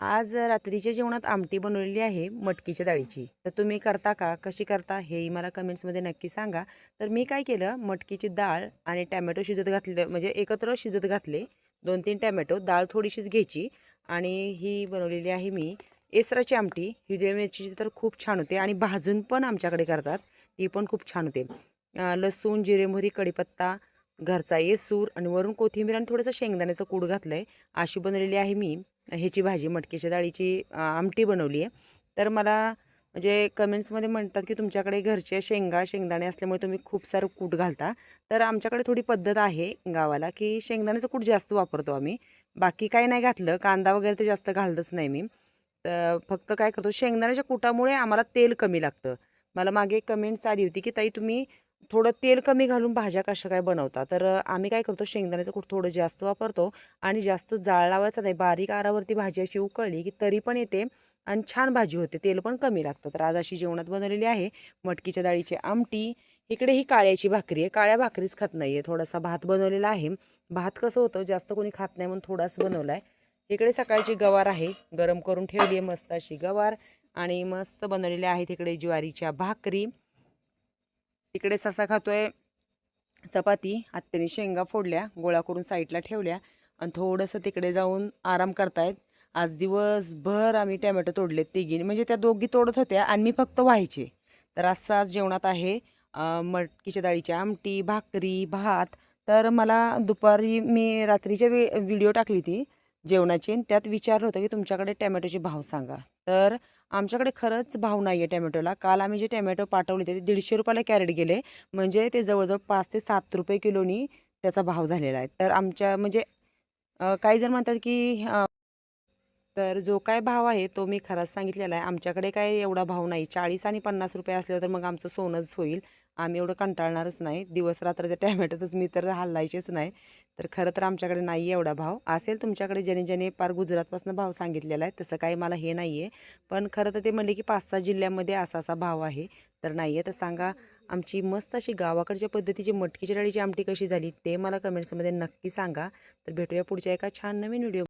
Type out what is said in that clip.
आज रात्रीच्या जेवणात आमटी बनवलेली आहे मटकीच्या डाळीची. तर तुम्ही करता का? कशी करता? हेही मला कमेंट्समध्ये नक्की सांगा. तर मी काय केलं, मटकीची डाळ आणि टॅमॅटो शिजत घातले, म्हणजे एकत्र शिजत घातले. 2-3 टॅमॅटो, डाळ थोडीशीच घ्यायची आणि ही बनवलेली आहे मी एसराची आमटी. हिरव्या मिरचीची तर खूप छान होते आणि भाजून पण आमच्याकडे करतात, ती पण खूप छान होते. लसूण, जिरे, मोहरी, कढीपत्ता, घरचा येसूर आणि वरून कोथिंबीर आणि थोडंसं शेंगदाण्याचं कूट घातलंय. अशी बनवलेली आहे मी ह्याची भाजी, मटकीच्या डाळीची आमटी बनवली आहे. तर मला म्हणजे कमेंट्समध्ये म्हणतात की तुमच्याकडे घरचे शेंगदाणे असल्यामुळे तुम्ही खूप सारं कूट घालता. तर आमच्याकडे थोडी पद्धत आहे गावाला की शेंगदाण्याचं कूट जास्त वापरतो आम्ही. बाकी काही नाही घातलं, कांदा वगैरे ते जास्त घालतच नाही मी. तर फक्त काय करतो, शेंगदाण्याच्या कुटामुळे आम्हाला तेल कमी लागतं. मला मागे कमेंट्स आली होती की ताई तुम्ही थोडं तेल कमी घालून भाज्या कशा काय बनवता. तर आम्ही काय करतो, शेंगदाण्याचं कूट थोडं जास्त वापरतो आणि जास्त जाळ लावायचा नाही. बारीक आरावरती भाजी अशी उकळली की तरी पण येते आणि छान भाजी होते, तेल पण कमी लागतं. तर आज अशी जेवणात बनवलेली आहे मटकीच्या डाळीची आमटी. इकडे ही काळ्याची भाकरी आहे, काळ्या भाकरीच खात नाही आहे. थोडासा भात बनवलेला आहे. भात कसं होतं, जास्त कोणी खात नाही म्हणून थोडासा बनवला आहे. इकडे सकाळची गवार आहे, गरम करून ठेवली आहे मस्त अशी गवार. आणि मस्त बनवलेल्या आहेत इकडे ज्वारीच्या भाकरी. इकडे ससा खातोय, चपाती. आत्याने शेंगा फोडल्या, गोळा करून साईडला ठेवल्या आणि थोडंसं तिकडे जाऊन आराम करतायत. आज दिवसभर आम्ही टॅमॅटो तोडलेत तिघींनी, म्हणजे त्या दोघी तोडत होत्या आणि मी फक्त व्हायचे. तर असं आज जेवणात आहे मटकीच्या डाळीची आमटी, भाकरी, भात. तर मला दुपारी मी रात्रीच्या व्हिडिओ टाकली होती जेवणाची, त्यात विचारलं होतं की तुमच्याकडे टॅमॅटोचे भाव सांगा. तर आमच्याकडे खरंच भाव नाही आहे टॅमॅटोला. काल आम्ही जे टॅमॅटो पाठवले ते 150 रुपयाला कॅरेट गेले, म्हणजे ते जवळजवळ 5 ते 7 रुपये किलोनी त्याचा भाव झालेला आहे. तर आमच्या म्हणजे काही जण म्हणतात की तर जो काय भाव आहे तो मी खराच सांगितलेला आहे. आमच्याकडे काय एवढा भाव नाही. 40 आणि 50 रुपये असले तर मग आमचं सोनंच होईल. आम्ही एवढं कंटाळणारच नाही. दिवस रात्र त्या टॅमॅटोतच मी तर हलायचेच नाही. तर खरं तर आमच्याकडे नाही आहे एवढा भाव. असेल तुमच्याकडे ज्याने ज्याने पार गुजरातपासून भाव सांगितलेला आहे, तसं काही मला हे नाही आहे. पण खरं तर ते म्हणले की 5-6 जिल्ह्यामध्ये असा असा भाव आहे. तर नाही आहे तर सांगा. आमची मस्त अशी गावाकडच्या पद्धतीची मटकीच्या डाळीची आमटी कशी झाली ते मला कमेंट्समध्ये नक्की सांगा. तर भेटूया पुढच्या एका छान नवीन व्हिडिओ.